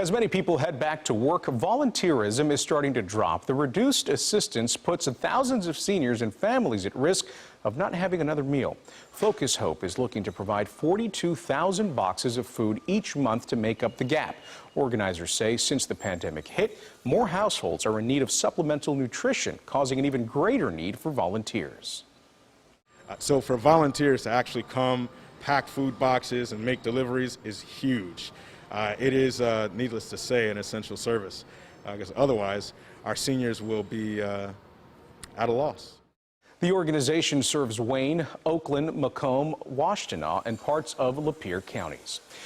As many people head back to work, volunteerism is starting to drop. The reduced assistance puts thousands of seniors and families at risk of not having another meal. Focus Hope is looking to provide 42,000 boxes of food each month to make up the gap. Organizers say since the pandemic hit, more households are in need of supplemental nutrition, causing an even greater need for volunteers. So for volunteers to actually come, pack food boxes and make deliveries is huge. It is, needless to say, an essential service, because otherwise our seniors will be at a loss. The organization serves Wayne, Oakland, Macomb, Washtenaw, and parts of Lapeer counties.